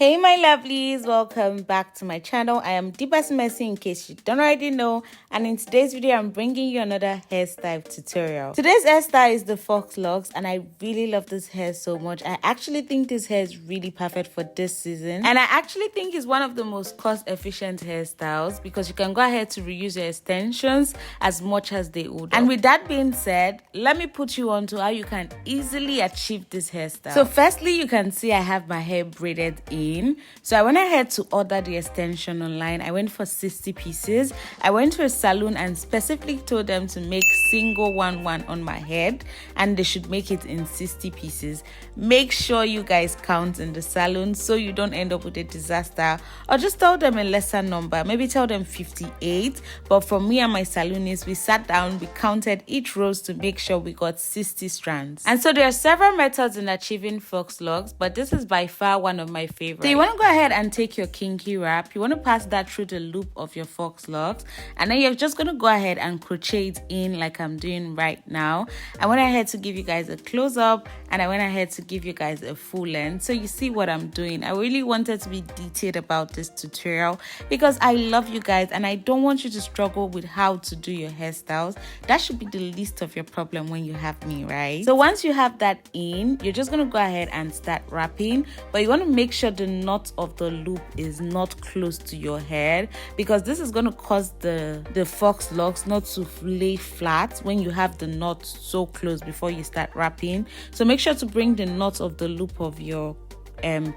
Hey my lovelies, welcome back to my channel. I am Deepest Mercy in case you don't already know, and in today's video I'm bringing you another hairstyle tutorial. Today's hairstyle is the Faux Locs, and I really love this hair so much. I actually think this hair is really perfect for this season, and I actually think it's one of the most cost efficient hairstyles because you can go ahead to reuse your extensions as much as they would. And with that being said, let me put you on to how you can easily achieve this hairstyle. So firstly, you can see I have my hair braided in. So I went ahead to order the extension online. I went for 60 pieces. I went to a salon and specifically told them to make single one on my head, and they should make it in 60 pieces. Make sure you guys count in the salon so you don't end up with a disaster, or just tell them a lesser number, maybe tell them 58. But for me and my salonist, we sat down, we counted each rose to make sure we got 60 strands. And so there are several methods in achieving Faux Locs, but this is by far one of my favorites. So you want to go ahead and take your Kinky wrap. You want to pass that through the loop of your Faux Locs, and then you're just going to go ahead and crochet it in like I'm doing right now. I went ahead to give you guys a close-up, and I went ahead to give you guys a full length so you see what I'm doing. I really wanted to be detailed about this tutorial because I love you guys and I don't want you to struggle with how to do your hairstyles. That should be the least of your problem when you have me, right? So once you have that in, you're just going to go ahead and start wrapping, but you want to make sure the knot of the loop is not close to your head, because this is going to cause the Faux Locs not to lay flat when you have the knot so close before you start wrapping. So make sure to bring the knot of the loop of your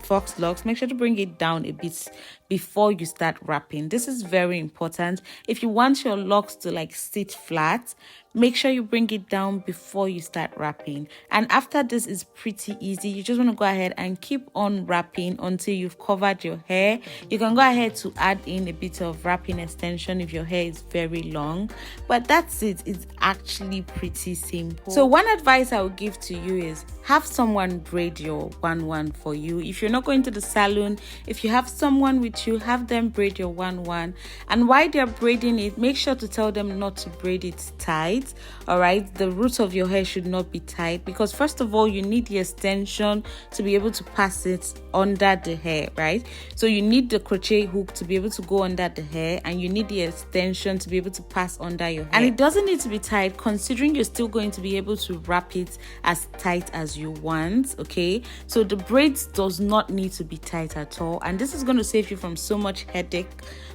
Faux Locs, make sure to bring it down a bit before you start wrapping. This is very important. If you want your locks to like sit flat, make sure you bring it down before you start wrapping. And after this is pretty easy. You just want to go ahead and keep on wrapping until you've covered your hair. You can go ahead to add in a bit of wrapping extension if your hair is very long, but that's it. It's actually pretty simple. So one advice I would give to you is have someone braid your one for you. If you're not going to the salon, if you have someone with you, have them braid your one. And while they're braiding it, make sure to tell them not to braid it tight. All right, the roots of your hair should not be tight, because first of all, you need the extension to be able to pass it under the hair, right? So you need the crochet hook to be able to go under the hair, and you need the extension to be able to pass under your hair. And it doesn't need to be tight, considering you're still going to be able to wrap it as tight as you want. Okay, so the braids does not need to be tight at all, and this is going to save you from so much headache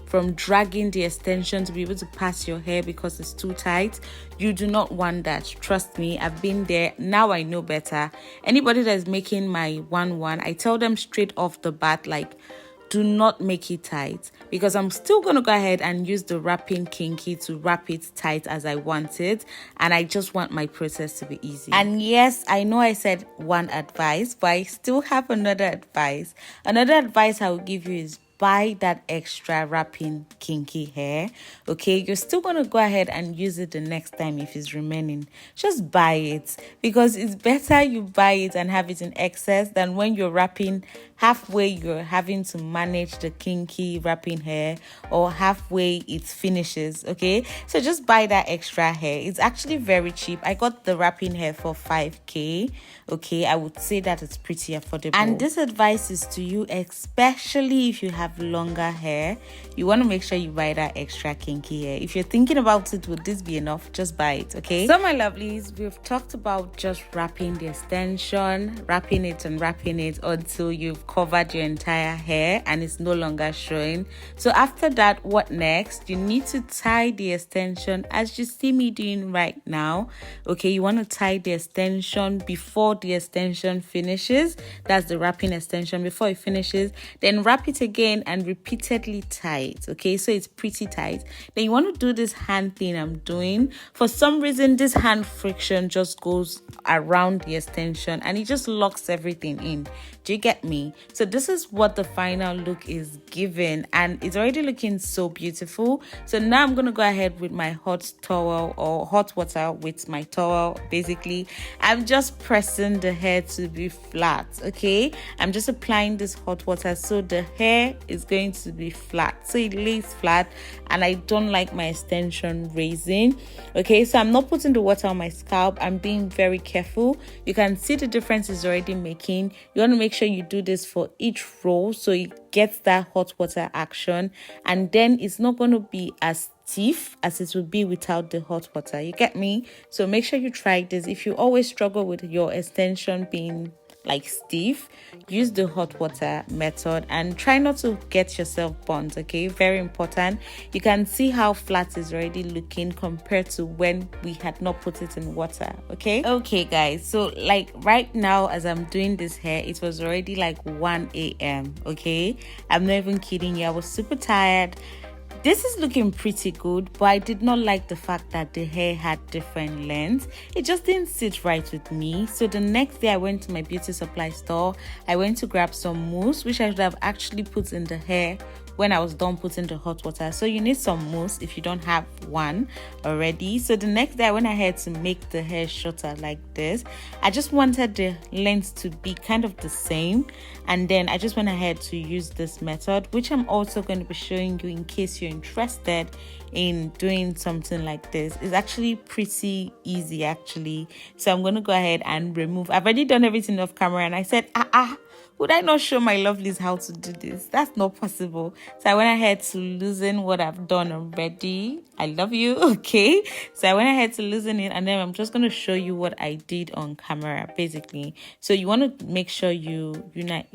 from dragging the extension to be able to pass your hair because it's too tight. You do not want that. Trust me, I've been there. Now I know better. Anybody that is making my one, I tell them straight off the bat, like, do not make it tight, because I'm still going to go ahead and use the wrapping Kinky to wrap it tight as I want it, and I just want my process to be easy. And yes, I know I said one advice, but I still have another advice. Another advice I will give you is buy that extra wrapping Kinky hair. Okay, you're still going to go ahead and use it the next time if it's remaining. Just buy it, because it's better you buy it and have it in excess than when you're wrapping halfway you're having to manage the Kinky wrapping hair, or halfway it finishes. Okay, so just buy that extra hair. It's actually very cheap. I got the wrapping hair for 5k. Okay, I would say that it's pretty affordable. And this advice is to you, especially if you have longer hair. You want to make sure you buy that extra Kinky hair. If you're thinking about it, would this be enough? Just buy it. Okay, so my lovelies, we've talked about just wrapping the extension, wrapping it until you've covered your entire hair and it's no longer showing. So after that, what next? You need to tie the extension as you see me doing right now. Okay, you want to tie the extension before the extension finishes. That's the wrapping extension. Before it finishes, then wrap it again and repeatedly tie it. Okay, so it's pretty tight. Then you want to do this hand thing I'm doing. For some reason, this hand friction just goes around the extension and it just locks everything in. Do you get me? So this is what the final look is given, and it's already looking so beautiful. So now I'm going to go ahead with my hot towel, or hot water with my towel. Basically, I'm just pressing the hair to be flat. Okay, I'm just applying this hot water so the hair is going to be flat, so it lays flat, and I don't like my extension raising. Okay, so I'm not putting the water on my scalp. I'm being very careful. You can see the difference is already making. You want to make sure you do this for each roll so it gets that hot water action, and then it's not going to be as stiff as it would be without the hot water. You get me? So make sure you try this. If you always struggle with your extension being like stiff, use the hot water method and try not to get yourself burnt. Okay, very important. You can see how flat is already looking compared to when we had not put it in water. Okay guys, so like right now as I'm doing this hair, it was already like 1 a.m. okay, I'm not even kidding you. I was super tired. This is looking pretty good, but I did not like the fact that the hair had different lengths. It just didn't sit right with me. So the next day I went to my beauty supply store. I went to grab some mousse, which I should have actually put in the hair when I was done putting the hot water. So you need some mousse if you don't have one already. So the next day I went ahead to make the hair shorter like this. I just wanted the length to be kind of the same, and then I just went ahead to use this method, which I'm also going to be showing you in case you're interested in doing something like this. It's actually pretty easy actually. So I'm going to go ahead and remove. I've already done everything off camera, and I said would I not show my lovelies how to do this? That's not possible. So I went ahead to loosen what I've done already. I love you, okay? So I went ahead to loosen it, and then I'm just going to show you what I did on camera, basically. So you want to make sure you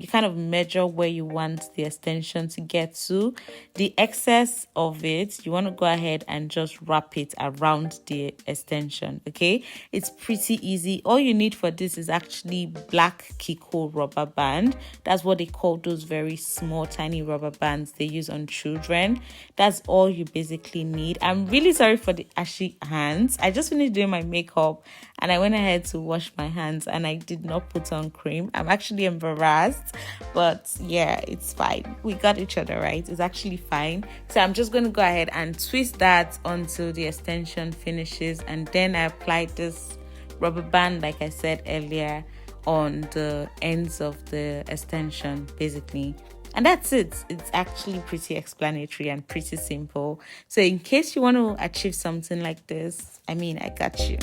kind of measure where you want the extension to get to. The excess of it, you want to go ahead and just wrap it around the extension, okay? It's pretty easy. All you need for this is actually black Kiko rubber band. That's what they call those very small tiny rubber bands they use on children. That's all you basically need. I'm really sorry for the ashy hands. I just finished doing my makeup and I went ahead to wash my hands and I did not put on cream. I'm actually embarrassed, but yeah, it's fine. We got each other right. It's actually fine. So I'm just going to go ahead and twist that until the extension finishes, and then I applied this rubber band like I said earlier on the ends of the extension basically, and that's it. It's actually pretty explanatory and pretty simple. So in case you want to achieve something like this, I mean, I got you.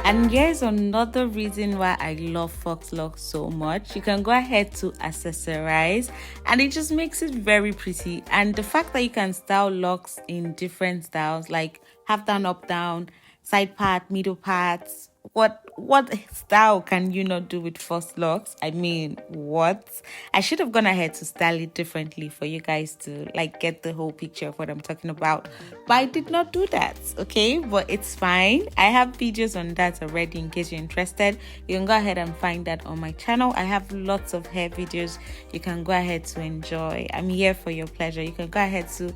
And here's another reason why I love Faux Locs so much. You can go ahead to accessorize and it just makes it very pretty. And the fact that you can style locks in different styles, like half down, up down, side part, middle parts. What style can you not do with Faux Locs? I mean, what? I should have gone ahead to style it differently for you guys to like get the whole picture of what I'm talking about, but I did not do that, okay? But it's fine. I have videos on that already in case you're interested. You can go ahead and find that on my channel. I have lots of hair videos you can go ahead to enjoy. I'm here for your pleasure. You can go ahead to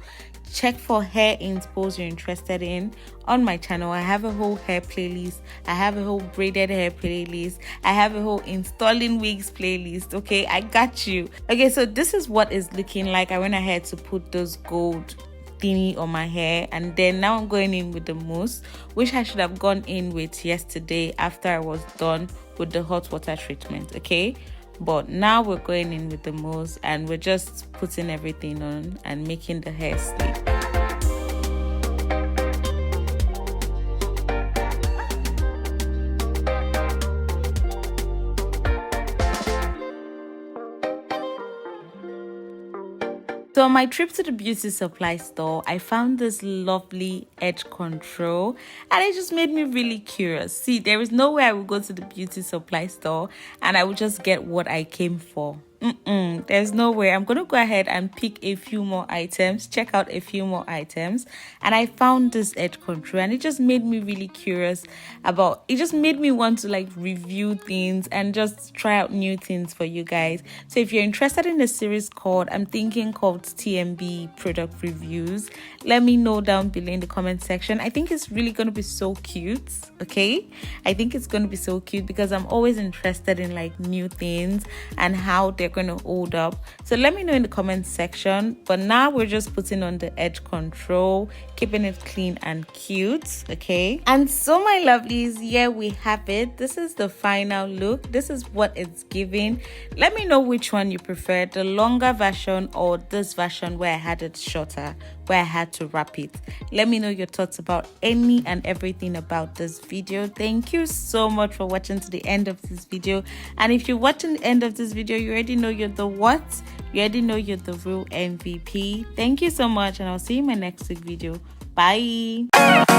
check for hair inspos you're interested in on my channel. I have a whole hair playlist. I have a whole braided hair playlist. I have a whole installing wigs playlist. Okay, I got you. Okay, so this is what it's looking like. I went ahead to put those gold thingy on my hair, and then now I'm going in with the mousse, which I should have gone in with yesterday after I was done with the hot water treatment, okay? But now we're going in with the mousse and we're just putting everything on and making the hair sleek. So on my trip to the beauty supply store, I found this lovely edge control and it just made me really curious. See, there is no way I would go to the beauty supply store and I would just get what I came for. There's no way. I'm gonna go ahead and pick a few more items, check out a few more items, and I found this edge control, and it just made me really curious about it. Just made me want to like review things and just try out new things for you guys. So if you're interested in a series called TMB product reviews, let me know down below in the comment section. I think it's really gonna be so cute. Okay, I think it's gonna be so cute because I'm always interested in like new things and how they're going to hold up. So let me know in the comment section. But now we're just putting on the edge control, keeping it clean and cute. Okay, and so my lovelies, yeah, we have it. This is the final look. This is what it's giving. Let me know which one you prefer, the longer version or this version where I had it shorter, where I had to wrap it. Let me know your thoughts about any and everything about this video. Thank you so much for watching to the end of this video. And if you're watching the end of this video, you already know you're the what? You already know you're the real MVP. Thank you so much, and I'll see you in my next video. Bye.